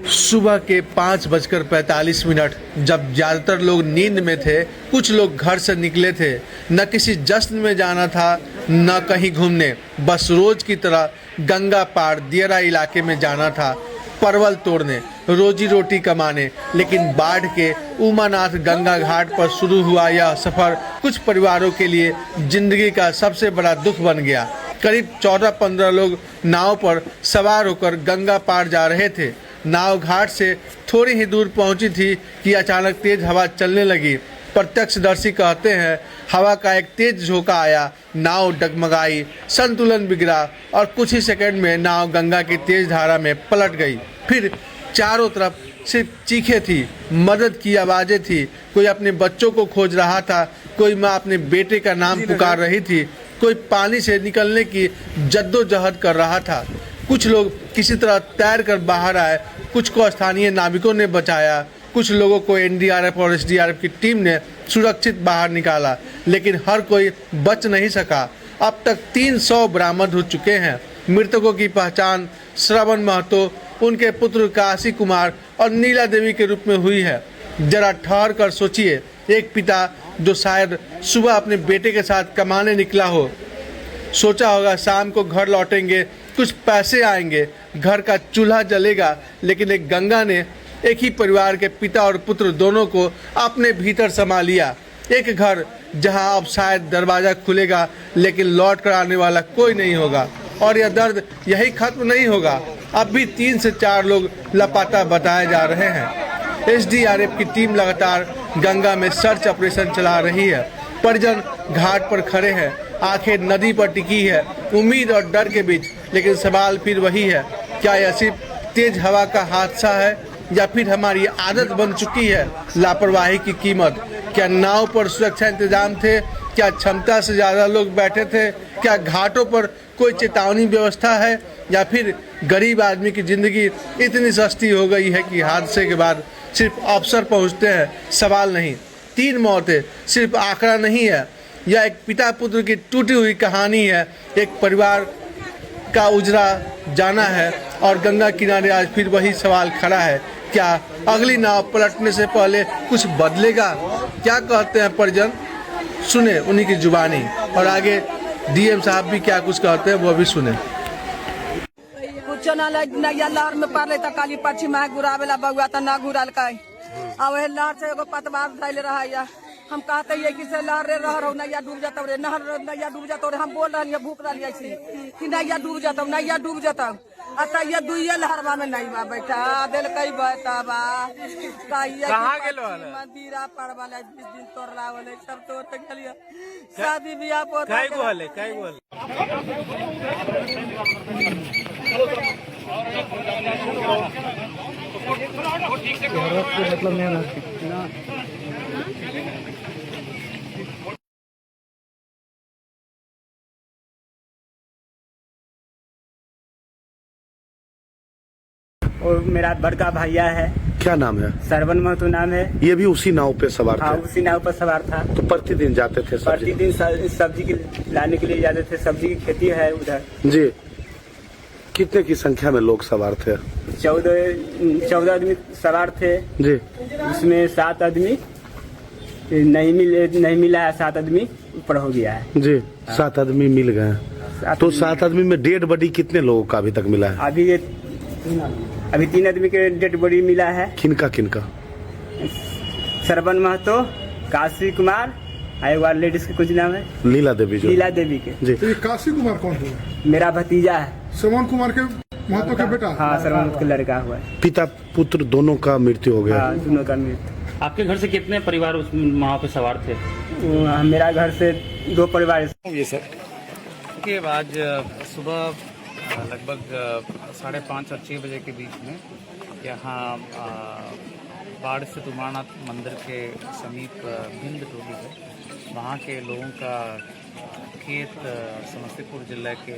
सुबह के 5:45 जब ज़्यादातर लोग नींद में थे, कुछ लोग घर से निकले थे। न किसी जश्न में जाना था, न कहीं घूमने, बस रोज की तरह गंगा पार दियरा इलाके में जाना था, परवल तोड़ने, रोजी रोटी कमाने। लेकिन बाढ़ के उमानाथ गंगा घाट पर शुरू हुआ यह सफ़र कुछ परिवारों के लिए जिंदगी का सबसे बड़ा दुख बन गया। करीब 14-15 लोग नाव पर सवार होकर गंगा पार जा रहे थे। नाव घाट से थोड़ी ही दूर पहुंची थी कि अचानक तेज हवा चलने लगी। प्रत्यक्षदर्शी कहते हैं, हवा का एक तेज झोंका आया, नाव डगमगाई, संतुलन बिगड़ा और कुछ ही सेकंड में नाव गंगा की तेज धारा में पलट गई। फिर चारों तरफ सिर्फ चीखें थी, मदद की आवाज़ें थी। कोई अपने बच्चों को खोज रहा था, कोई माँ अपने बेटे का नाम पुकार रही थी, कोई पानी से निकलने की जद्दोजहद कर रहा था। कुछ लोग किसी तरह तैर कर बाहर आए, कुछ को स्थानीय नाविकों ने बचाया, कुछ लोगों को एनडीआरएफ और एसडीआरएफ की टीम ने सुरक्षित बाहर निकाला, लेकिन हर कोई बच नहीं सका। अब तक 300 बरामद हो चुके हैं। मृतकों की पहचान श्रवण महतो, उनके पुत्र काशी कुमार और नीला देवी के रूप में हुई है। जरा ठहर कर सोचिए, एक पिता जो शायद सुबह अपने बेटे के साथ कमाने निकला हो, सोचा होगा शाम को घर लौटेंगे, कुछ पैसे आएंगे, घर का चूल्हा जलेगा, लेकिन एक गंगा ने एक ही परिवार के पिता और पुत्र दोनों को अपने भीतर समा लिया। एक घर जहां अब शायद दरवाज़ा खुलेगा, लेकिन लौट कर आने वाला कोई नहीं होगा। और यह दर्द यही खत्म नहीं होगा। अब भी 3 से 4 लोग लापता बताए जा रहे हैं। एसडीआरएफ की टीम लगातार गंगा में सर्च ऑपरेशन चला रही है। परिजन घाट पर खड़े हैं, आंखें नदी पर टिकी है, उम्मीद और डर के बीच। लेकिन सवाल फिर वही है, क्या यह सिर्फ तेज हवा का हादसा है या फिर हमारी आदत बन चुकी है लापरवाही की कीमत? क्या नाव पर सुरक्षा इंतजाम थे? क्या क्षमता से ज़्यादा लोग बैठे थे? क्या घाटों पर कोई चेतावनी व्यवस्था है? या फिर गरीब आदमी की ज़िंदगी इतनी सस्ती हो गई है कि हादसे के बाद सिर्फ अफसर पहुंचते हैं? सवाल नहीं, 3 मौतें सिर्फ आंकड़ा नहीं है, यह एक पिता पुत्र की टूटी हुई कहानी है। एक परिवार का उजरा जाना है और गंगा किनारे आज फिर वही सवाल खड़ा है, क्या अगली नाव पलटने से पहले कुछ बदलेगा? क्या कहते हैं परिजन, सुने उन्हीं की जुबानी। और आगे डीएम साहब भी क्या कुछ कहते हैं वो भी सुने। कुछ ना नैया लहर में पार लेता काली पाछी माँ गुरावेला बउआ त ना गुराल काई अब लहर से एगो पतवार धैले रहा या हम कहते हैं कि से लहर रे रह रहो नैया डूब जाता रे, नहर नैया डूब जाता रे। हम बोल रहे हैं भूख रही ऐसी कि नैया डूब जाता, नैया डूब जाता। अतः ये दुइये लहरवा में नहीं बा बेटा दिल कई बता बा कहां गेलो मंदिरा पर वाला 20 दिन तोड़ लावले सब तोड़ के गेलिए शादी बियाह पर काई बोले मतलब नहीं और मेरा बड़का भैया है। क्या नाम है? श्रवण महतो नाम है। ये भी उसी नाव पे सवार हाँ, थे? उसी नाव पर सवार था। तो प्रतिदिन जाते थे? प्रतिदिन सब्जी की लाने के लिए जाते थे। सब्जी की खेती है उधर जी। कितने की संख्या में लोग सवार थे? 14 आदमी सवार थे जी। उसमें 7 आदमी नहीं मिला है, 7 आदमी ऊपर हो गया है जी। 7 आदमी मिल गए। तो 7 आदमी में डेड बॉडी कितने लोगों का अभी तक मिला है? अभी 3 आदमी के डेड बॉडी मिला है। किनका? श्रवण महतो, काशी कुमार, एक बार लेडीज के कुछ नाम है लीला देवी के जी। तो ये काशी कुमार कौन हुआ? मेरा भतीजा है। श्रवण कुमार के महतो के बेटा? हाँ, श्रवण का लड़का हुआ है। पिता पुत्र दोनों का मृत्यु हो गया? हाँ, दोनों का मृत्यु। आपके घर से कितने परिवार उस वहाँ पे सवार थे? मेरा घर से 2 परिवार। ये सर देखिए, आज सुबह लगभग 5:30 और 6 बजे के बीच में यहाँ बाढ़ से उमानाथ मंदिर के समीप भिंड टोली है, वहाँ के लोगों का खेत समस्तीपुर जिला के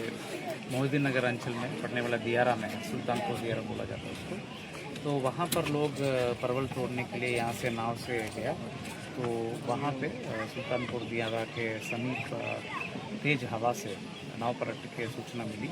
मोहिउद्दीन नगर अंचल में पड़ने वाला दियारा में है, सुल्तानपुर दियारा बोला जाता है उसको। तो वहाँ पर लोग परवल तोड़ने के लिए यहाँ से नाव से गया, तो वहाँ पे सुल्तानपुर दियारा के समीप तेज हवा से नाव पलट के सूचना मिली।